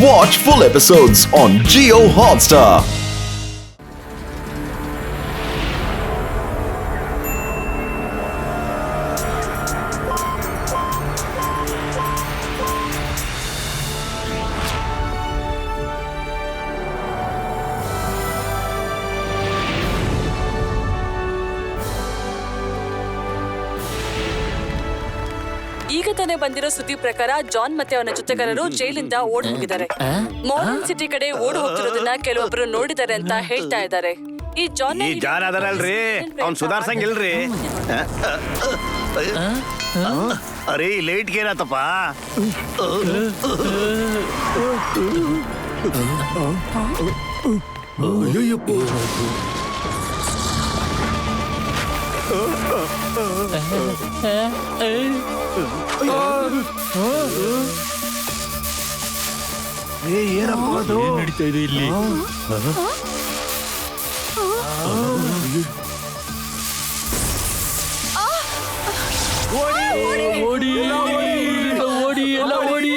Watch full episodes on Jio Hotstar. ಈಗ ತಾನೇ ಬಂದಿರೋ ಸುದ್ದಿ ಪ್ರಕಾರ ಜಾನ್ ಮತ್ತೆ ಅವನ ಜೊತೆಗಾರರು ಜೈಲಿಂದ ಓಡಿ ಹೋಗಿದ್ದಾರೆ. ಮಾರ್ನಿಂಗ್ ಸಿಟಿ ಕಡೆ ಓಡಿ ಹೋಗ್ತಿರೋದನ್ನ ಕೆಲವೊಬ್ರು ನೋಡಿದ್ದಾರೆ ಅಂತ ಹೇಳ್ತಾ ಇದ್ದಾರೆ. ಈ ಜಾನ್ ಅದರಲ್ರಿ ಅವ್ನ್ ಸುಧಾರ್ಸಂಗಿಲ್ರಿ. ಅರೆ ಲೇಟ್ ಏನಾತಪ್ಪ? ಏನಪ್ಪ ನಡೀತಾ ಇದೆ ಇಲ್ಲಿ? ಓಡಿ ಓಡಿ ಎಲ್ಲ ಓಡಿ.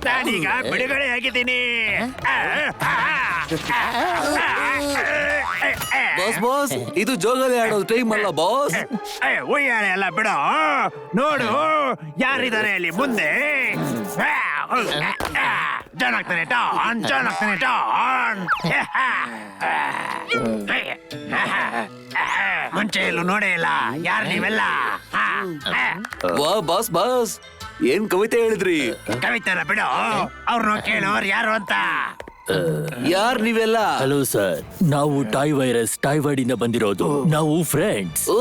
ನಾನೀಗ ಬಿಡುಗಡೆ ಆಗಿದ್ದೀನಿ. ಬಾಸ್ ಬಾಸ್, ಇದು ಜೋಗಲ್ಲಿ ಆಡೋದು ಟೈಮ್ ಅಲ್ಲ ಬಾಸ್. ಉಯ್ಯಾಲೆ ಎಲ್ಲ ಬಿಡು, ನೋಡು ಯಾರಿದ್ದಾರೆ ಅಲ್ಲಿ ಮುಂದೆ. ಜಾನ್ ಆಗ್ತಾನೆ ಟಾನ್, ಜಾನ್ ಆಗ್ತಾನೆ ಟಾನ್. ಮುಂಚೆ ಎಲ್ಲೂ ನೋಡೇ ಇಲ್ಲ, ಯಾರು ನೀವೆಲ್ಲ? ವಾ ಬಾಸ್ ಬಾಸ್, ಏನ್ ಕವಿತೆ ಹೇಳಿದ್ರಿ? ಕವಿತಾರ ಬಿಡು, ಅವ್ರನ್ನ ಕೇಳೋರ್ ಯಾರು ಅಂತ. ಯಾರ್ ನೀವೆಲ್ಲ? ಹಲೋ ಸರ್, ನಾವು ಟಾಯ್ ವೈರಸ್ ಟಾಯ್ವಾಯ್ಡ್ ಇಂದ ಬಂದಿರೋದು. ನಾವು ಫ್ರೆಂಡ್ಸ್. ಓ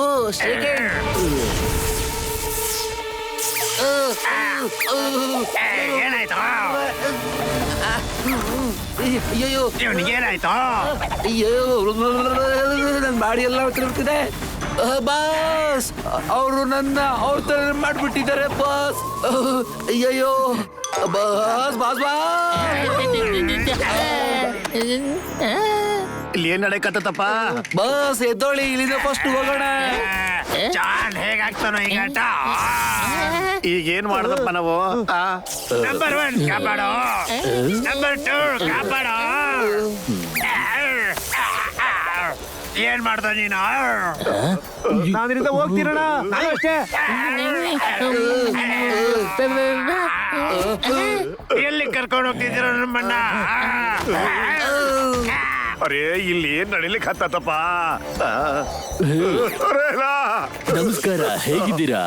ಏನಾಯ್ತು? ಅಯ್ಯೋ ಇವನಿಗೆ ಏನಾಯ್ತು? ಅಯ್ಯೋ, ನನ್ ಬಾಡಿ ಎಲ್ಲ ತಿರುಗ್ತಿದೆ ಬಾಸ್. ಅವರು ನನ್ನ ಅವ್ರ ತರ ಮಾಡ್ಬಿಟ್ಟಿದ್ದಾರೆ ಬಾಸ್. ಅಯ್ಯಯ್ಯೋ ಬಾಸ್ ಬಾಸ್ ಇಲ್ಲಿ ಏನ್ ನಡೆಯಕತ್ತಪ್ಪ? ಬಾಸ್ ಎದ್ದೋಳಿ, ಇಲ್ಲಿಂದ ಫಸ್ಟ್ ಹೋಗೋಣ. ಜಾನ್ ಹೇಗಾಗ್ತಾನೋ ಈಗ? ಈಗ ಏನ್ ಮಾಡುದಪ್ಪ ನಾವು? ನಂಬರ್ 1 ಕಾಪಾಡೋ, ನಂಬರ್ 2 ಕಾಪಾಡೋ. ಏನ್ ಮಾಡ್ದ ನೀನು? ನಾನಿಂದ ಹೋಗ್ತೀರಣ. ಅಷ್ಟೇ, ಎಲ್ಲಿ ಕರ್ಕೊಂಡು ಹೋಗ್ತಿದ್ದೀರ ನಮ್ಮಣ್ಣ? ಅರೇ ಇಲ್ಲಿ ಏನ್ ನಡಿಲಿಕ್ಕೆ ಹತ್ತಪ್ಪ? ನಮಸ್ಕಾರ, ಹೇಗಿದ್ದೀರಾ?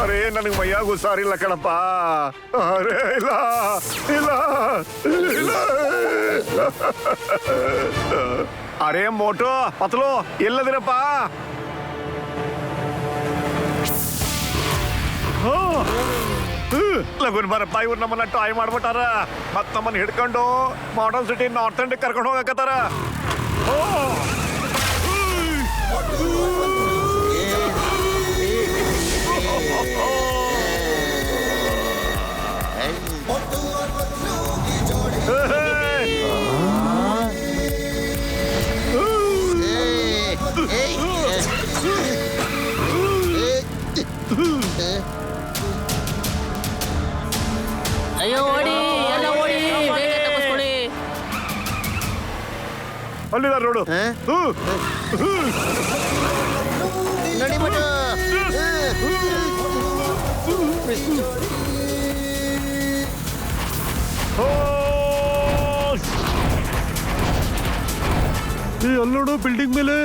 ಅರೇ ನನಗ್ ಮೈಯಾಗ ಹುಷಾರಿಲ್ಲ ಕಣಪ್ಪ. ಅರೇ ಇಲ್ಲ ಇಲ್ಲ ಇಲ್ಲ. ಅರೇ ಮೋಟೋ ಪತ್ಲು ಎಲ್ಲದಿರಪ್ಪ? ಲಗುನ್ ಬರಪ್ಪ, ಇವ್ರು ನಮ್ಮನ್ನ ಟಾಯ್ ಮಾಡ್ಬಿಟ್ಟಾರ. ಮತ್ ನಮ್ಮನ್ನ ಹಿಡ್ಕೊಂಡು ಮಾಡರ್ನ್ ಸಿಟಿ ನಾರ್ತ್ ಎಂಡ್ ಕರ್ಕೊಂಡು ಹೋಗಕತ್ತಾರ. ಅಯ್ಯೋ ಓಡಿ, ಎಲ್ಲ ಓಡಿ, ಬೇಗ ತಪ್ಪಿಸ್ಕೊಳ್ಳಿ. ಅಲ್ಲಿದ ನೋಡು. ಅಲ್ಲೋಡು ಬಿಲ್ಡಿಂಗ್ ಮೇಲೆ.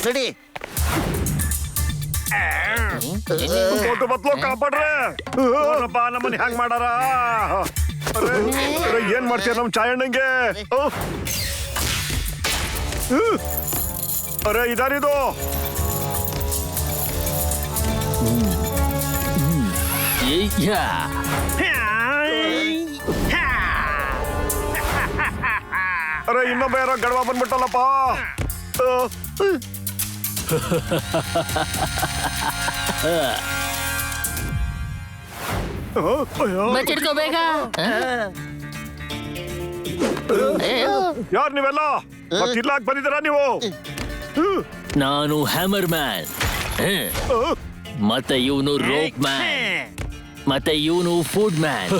ನಡಿ. ದೊಡ್ಡ ಬತ್ಲು ಕಾಪಾಡ್ರೆ ನೋಡಪ್ಪ ನಮ್ಮನ್ನ ಹ್ಯಾಂಗ್ ಮಾಡಾರ. ಅರೆ, ಅರೆ, ಏನ್ ಮಾಡ್ತೀಯ ನಮ್ ಚಾಯಣ್ಣಂಗೆ? ಅರೆ ಇದಾರಿದು. ಅರೆ ಇನ್ನೊಬ್ಬ ಯಾರೋ ಗಡವ ಬಂದ್ಬಿಟ್ಟಲ್ಲಪ್ಪ. ಬಚ್ಚಿಡ್ಕೋ ಬೇಗ. ಯಾರ್ ನೀವೆಲ್ಲ? ಮತ್ತಿಲ್ಲಾಕ್ ಬಂದಿದ್ದೀರಾ ನೀವು? ನಾನು ಹ್ಯಾಮರ್ ಮ್ಯಾನ್, ಮತ್ತೆ ಇವನು ರೋಪ್ ಮ್ಯಾನ್, ಮತ್ತೆ ಇವನು ಫುಡ್ ಮ್ಯಾನ್.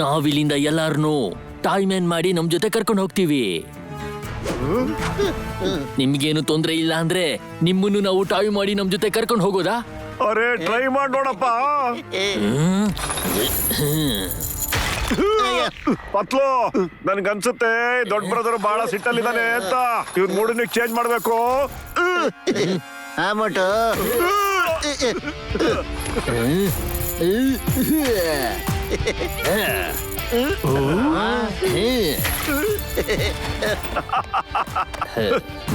ನಾವಿಲ್ಲಿಂದ ಎಲ್ಲಾರನು ಟಾಯ್ ಮ್ಯಾನ್ ಮಾಡಿ ನಮ್ ಜೊತೆ ಕರ್ಕೊಂಡು ಹೋಗ್ತೀವಿ. ನಿಮ್ಗೇನು ತೊಂದ್ರೆ ಇಲ್ಲ ಅಂದ್ರೆ ನಿಮ್ಮನ್ನು ನಾವು ಟಾಯ್ ಮಾಡಿ ನಮ್ ಜೊತೆ ಕರ್ಕೊಂಡು ಹೋಗೋದಾ? ಅರೆ ಟ್ರೈ ಮಾಡಿ ನೋಡಪ್ಪ. ಪತ್ಲು, ನನ್ಗನ್ಸುತ್ತೆ ದೊಡ್ಡ ಬ್ರದರ್ ಬಹಳ ಸಿಟ್ಟಲ್ಲಿದ್ದಾನೆ ಅಂತ. ಇವ್ನ ಮೂಡನ್ನ ಚೇಂಜ್ ಮಾಡ್ಬೇಕು. ಆ ಮೋಟು.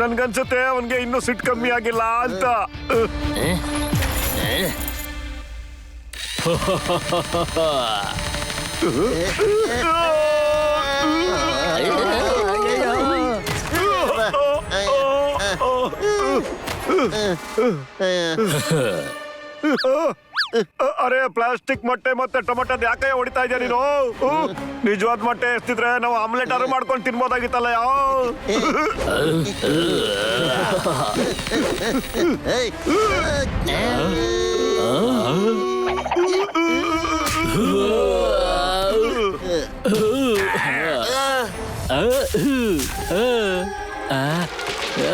ನನ್ಗನ್ಸುತ್ತೆ ಅವನ್ಗೆ ಇನ್ನೂ ಸಿಟ್ಟು ಕಮ್ಮಿ ಆಗಿಲ್ಲ ಅಂತ. ಅರೆ ಪ್ಲಾಸ್ಟಿಕ್ ಮೊಟ್ಟೆ ಮತ್ತೆ ಟೊಮೆಟೊ ಯಾಕೆ ಹೊಡಿತಾ ಇದೆಯಾ ನೀನು? ನಿಜವಾದ ಮೊಟ್ಟೆ ಎಷ್ಟಿದ್ರೆ ನಾವು ಆಮ್ಲೆಟ್ ಆರು ಮಾಡ್ಕೊಂಡು ತಿನ್ಬೋದಾಗಿತ್ತಲ್ಲ.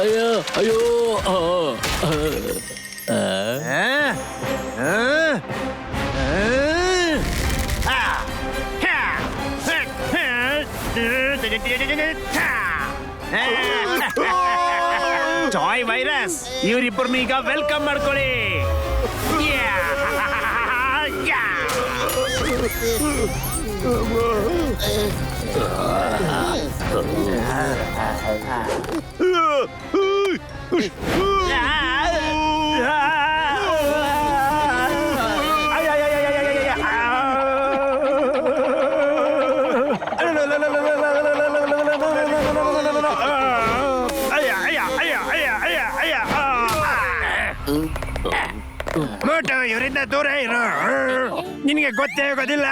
ಅಯ್ಯೋ ಅಯ್ಯೋ. ಜಾಯ್ ವೈರಸ್, ಇವರಿಬ್ಬರನ್ನ ಈಗ ವೆಲ್ಕಮ್ ಮಾಡ್ಕೊಳ್ಳಿ. ಮೋಟು, ಇವರಿಂದ ದೂರ ಇರು. ನಿನಗೆ ಗೊತ್ತೇ ಆಗೋದಿಲ್ಲ.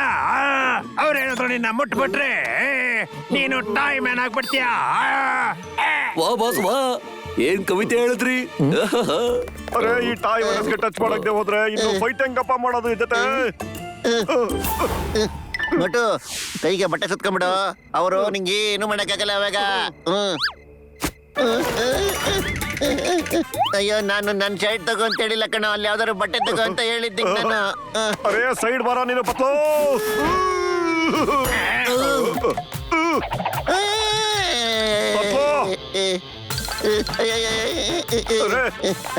ಅವ್ರೇನಾದ್ರು ನಿನ್ನ ಮುಟ್ಬಿಟ್ರೆ ನೀನು ಟಾಯ್ ಮ್ಯಾನ್ ಆಗ್ಬಿಡ್ತೀಯ. ವಾ ಬಾಸ್ ವಾ, ಏನ್ ಕವಿತೆ ಹೇಳಿದ್ರಿ? ಅರೆ ಈ ಟಾಯ್ ವೈರಸ್ಗೆ ಟಚ್ ಮಾಡಕ್ಕೆ ಹೋದ್ರೆ ಇನ್ನು ಫೈಟ್ ಹೆಂಗಪ್ಪ ಮಾಡೋದು ಜೊತೆ? ಮೋಟು, ಕೈಗೆ ಬಟ್ಟೆ ಸುತ್ಕೊಂಡ್ಬಿಡು. ಅವರು ನಿಂಗೆ ಏನು ಮಾಡಕ್ಕಾಗಲ್ಲ ಅವಾಗ. ಅಯ್ಯೋ, ನಾನು ನನ್ನ ಶರ್ಟ್ ತಗೋ ಅಂತ ಹೇಳಿಲ್ಲ ಕಣ, ಅಲ್ಲಿ ಯಾವ್ದಾದ್ರು ಬಟ್ಟೆ ತಗೋ ಅಂತ ಹೇಳಿದ್ದೆ ನಾನು. ಅರೆ ಸೈಡ್ ಬರ ನೀನು ಪತ್ಲು.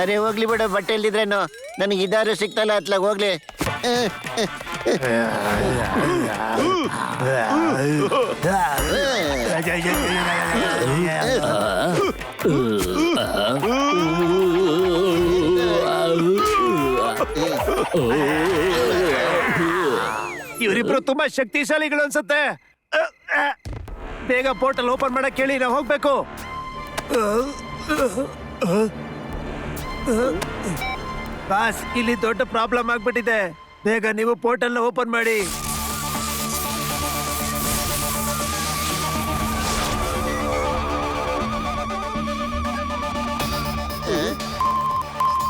ಅರೆ ಹೋಗ್ಲಿ ಬಿಡು, ಬಟ್ಟೆ ಇಲ್ದಿದ್ರೇನು ನನಗೆ ಇದಾರು ಸಿಕ್ತಲ್ಲ ಅತ್ಲಾಗ ಹೋಗ್ಲಿ. ಇವರಿಬ್ರು ತುಂಬಾ ಶಕ್ತಿಶಾಲಿಗಳು ಅನ್ಸುತ್ತೆ. ಬೇಗ ಪೋರ್ಟಲ್ ಓಪನ್ ಮಾಡಕ್ ಹೇಳಿ, ನಾವು ಹೋಗ್ಬೇಕು. ಬಾಸ್, ಇಲ್ಲಿ ದೊಡ್ಡ ಪ್ರಾಬ್ಲಮ್ ಆಗ್ಬಿಟ್ಟಿದೆ. ಬೇಗ ನೀವು ಪೋರ್ಟಲ್ ಓಪನ್ ಮಾಡಿ.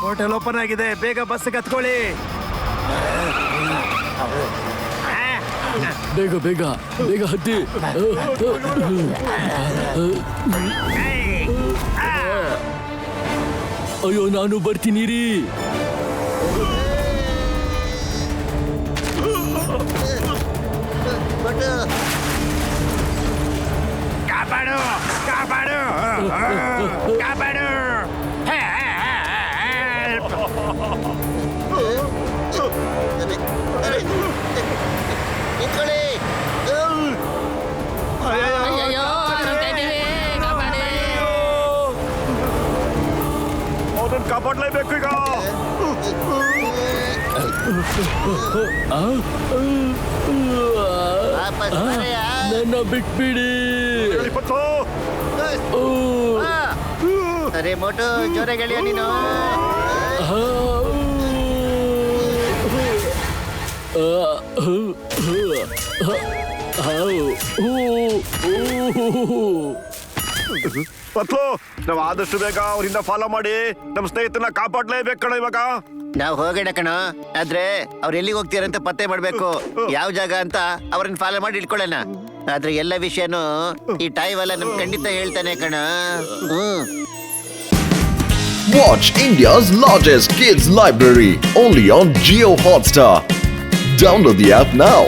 ಹೋಟೆಲ್ ಓಪನ್ ಆಗಿದೆ, ಬೇಗ ಬಸ್ ಕತ್ಕೊಳ್ಳಿ. ಬೇಗ ಬೇಗ ಬೇಗ ಹತ್ತಿ. ಅಯ್ಯೋ ನಾನು ಬರ್ತೀನಿ ರೀ. ಮೊಟ್ಟು ಕಾಪಾಡು ಕಾಪಾಡು ಕಾಪಾಡು. Help! ನಿಂತ್ಕೊಳ್ಳಿ. ಅಯ್ಯಯ್ಯೋ ನುಗ್ತಾ ಇದೀವಿ, ಕಾಪಾಡಿ. ಅವನನ್ನ ಕಾಪಾಡ್ಲೇಬೇಕು ಈಗ. ವಾಪಸ್ ಬರೆಯ. ನನ್ನ ಬಿಟ್ಬಿಡಿ. ಪತ್ಲು ಅರೆ ಮೋಟು ಜೋರಾಗಿ ಗೆಳೆಯ ನೀನು. ಪತ್ಲು ನಾವ್ ಆದಷ್ಟು ಬೇಗ ಅವ್ರಿಂದ ಫಾಲೋ ಮಾಡಿ ನಮ್ ಸ್ನೇಹಿತನ ಕಾಪಾಡ್ಲೇಬೇಕು ಕಣ ಇವಾಗ. ನಾವ್ ಹೋಗೋಣ ಕಣ, ಆದ್ರೆ ಅವ್ರು ಎಲ್ಲಿಗೆ ಹೋಗ್ತೀರಂತ ಪತ್ತೆ ಮಾಡ್ಬೇಕು, ಯಾವ ಜಾಗ ಅಂತ ಅವ್ರನ್ನ ಫಾಲೋ ಮಾಡಿ ಇಟ್ಕೊಳ್ಳೋಣ. ಆದ್ರೆ ಎಲ್ಲ ವಿಷಯನೂ ಈ ಟಾಯ್ವಾಲ ನಮ್ಗೆ ಖಂಡಿತ ಹೇಳ್ತಾನೆ ಕಣ. Watch India's largest kids library only on Jio Hotstar. Download the app now.